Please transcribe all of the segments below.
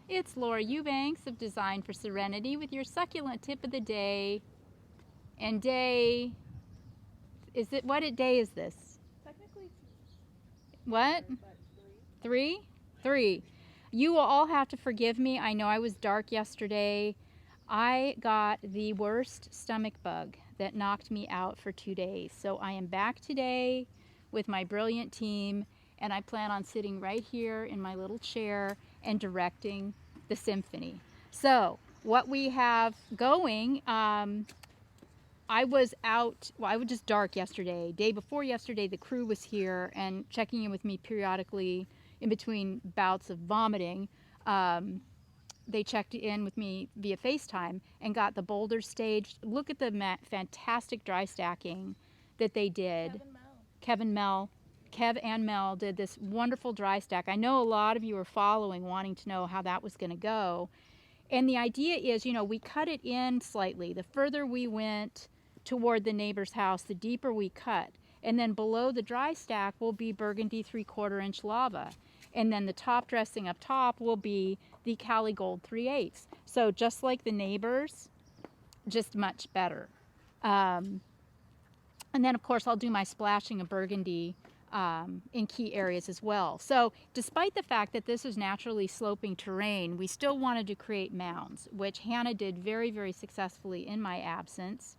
It's Laura Eubanks of Design for Serenity with your succulent tip of the day. And day, what day is this? Technically What? Three? Three. You will all have to forgive me. I know I was dark yesterday. I got the worst stomach bug that knocked me out for 2 days. So I am back today with my brilliant team, and I plan on sitting right here in my little chair and directing the symphony. So what we have going, I was out, well, I was just dark yesterday. Day before yesterday, the crew was here and checking in with me periodically in between bouts of vomiting. They checked in with me via FaceTime and got the boulders staged. Look at the fantastic dry stacking that they did. Kev and Mel did this wonderful dry stack. I know a lot of you are following, wanting to know how that was going to go. And the idea is, you know, we cut it in slightly. The further we went toward the neighbor's house, the deeper we cut. And then below the dry stack will be burgundy 3/4 inch lava. And then the top dressing up top will be the Cali Gold 3/8. So just like the neighbors, just much better. And then of course I'll do my splashing of burgundy in key areas as well. So despite the fact that this is naturally sloping terrain, we still wanted to create mounds, which Hannah did very, very successfully in my absence.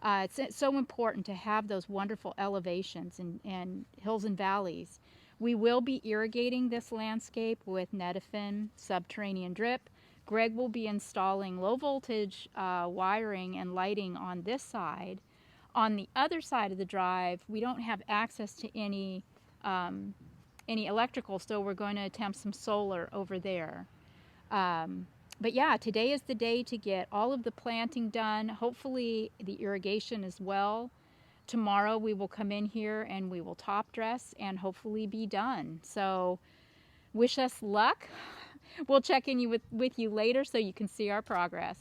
It's so important to have those wonderful elevations and hills and valleys. We will be irrigating this landscape with Netafin subterranean drip. Greg will be installing low voltage wiring and lighting on this side. On the other side of the drive, we don't have access to any electrical, so we're going to attempt some solar over there. But yeah, today is the day to get all of the planting done, hopefully the irrigation as well. Tomorrow we will come in here and we will top dress and hopefully be done. So wish us luck. We'll check in with you later so you can see our progress.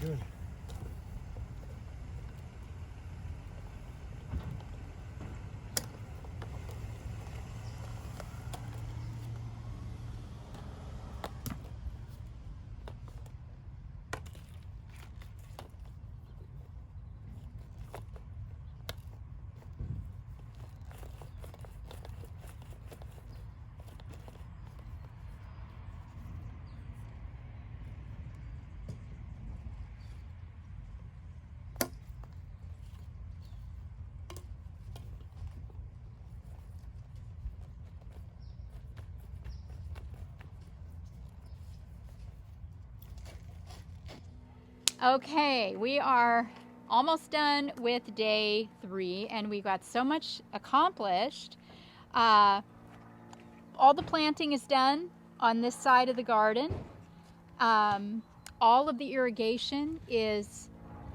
Good. Okay, we are almost done with day 3 and we got so much accomplished. All the planting is done on this side of the garden. All of the irrigation is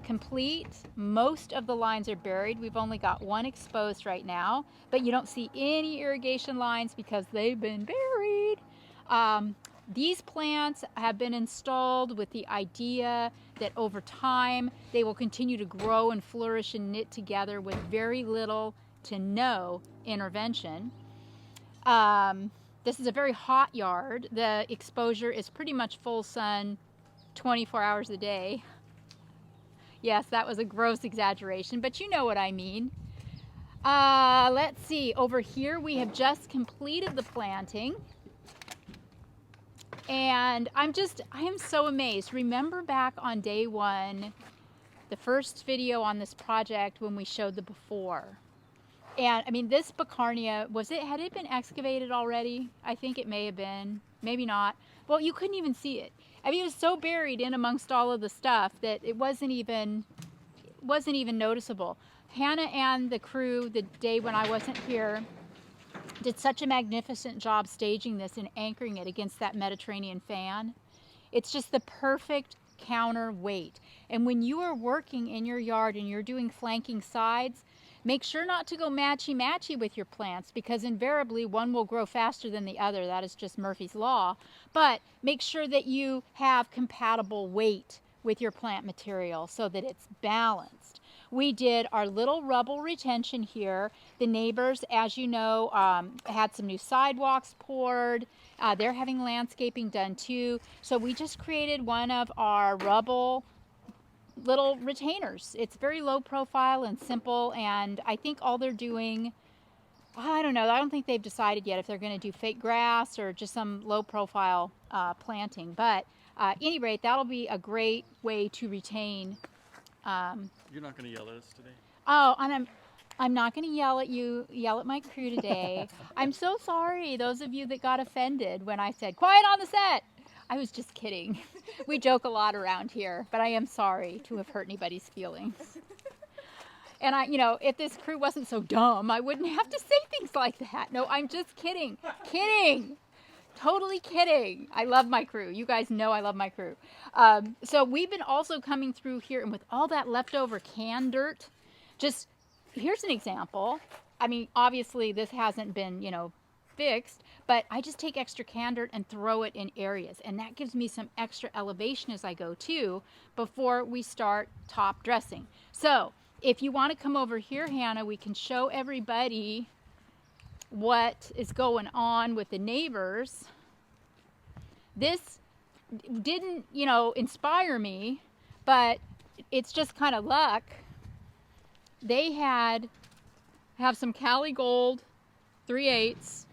complete. Most of the lines are buried. We've only got one exposed right now, but you don't see any irrigation lines because they've been buried. These plants have been installed with the idea that over time they will continue to grow and flourish and knit together with very little to no intervention. This is a very hot yard. The exposure is pretty much full sun 24 hours a day. Yes, that was a gross exaggeration, but you know what I mean. Let's see, over here we have just completed the planting. And I am so amazed. Remember back on day 1, the first video on this project when we showed the before. And I mean, this Bacarnia, had it been excavated already? I think it may have been, maybe not. Well, you couldn't even see it. I mean, it was so buried in amongst all of the stuff that it wasn't even noticeable. Hannah and the crew, the day when I wasn't here, did such a magnificent job staging this and anchoring it against that Mediterranean fan. It's just the perfect counterweight. And when you are working in your yard and you're doing flanking sides, Make sure not to go matchy-matchy with your plants, because invariably one will grow faster than the other. That is just Murphy's Law. But make sure that you have compatible weight with your plant material so that it's balanced. We did our little rubble retention here. The neighbors, as you know, had some new sidewalks poured. They're having landscaping done too. So we just created one of our rubble little retainers. It's very low profile and simple, and I think all they're doing, I don't know, I don't think they've decided yet if they're going to do fake grass or just some low profile planting. But at any rate, that'll be a great way to retain. You're not going to yell at us today? Oh, and I'm not going to yell at my crew today. I'm so sorry, those of you that got offended when I said, quiet on the set. I was just kidding. We joke a lot around here, but I am sorry to have hurt anybody's feelings. And if this crew wasn't so dumb, I wouldn't have to say things like that. No, I'm just kidding. Kidding. Totally kidding. I love my crew. You guys know I love my crew. So we've been also coming through here, and with all that leftover canned dirt, just here's an example. I mean, obviously this hasn't been, fixed, but I just take extra canned dirt and throw it in areas, and that gives me some extra elevation as I go too before we start top dressing. So if you want to come over here, Hannah, we can show everybody what is going on with the neighbors. This didn't, inspire me, but it's just kind of luck. They have some Cali Gold 3/8.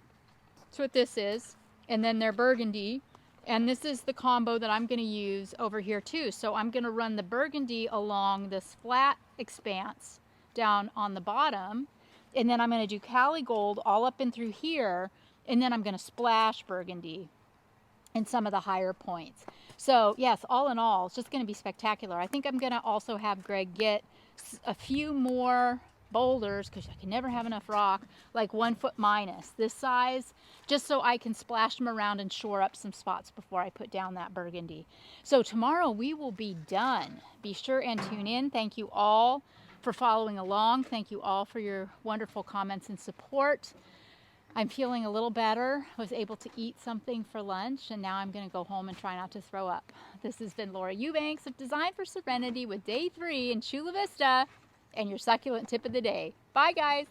That's what this is, and then their burgundy, and this is the combo that I'm going to use over here too. So I'm going to run the burgundy along this flat expanse down on the bottom, and then I'm going to do Cali Gold all up and through here, and then I'm going to splash burgundy in some of the higher points. So yes, all in all, it's just going to be spectacular. I think I'm going to also have Greg get a few more boulders, because I can never have enough rock, like 1 foot minus this size, just so I can splash them around and shore up some spots before I put down that burgundy. So tomorrow we will be done. Be sure and tune in. Thank you all for following along. Thank you all for your wonderful comments and support. I'm feeling a little better. I was able to eat something for lunch, and now I'm going to go home and try not to throw up. This has been Laura Eubanks of Design for Serenity with day 3 in Chula Vista, and your succulent tip of the day. Bye, guys.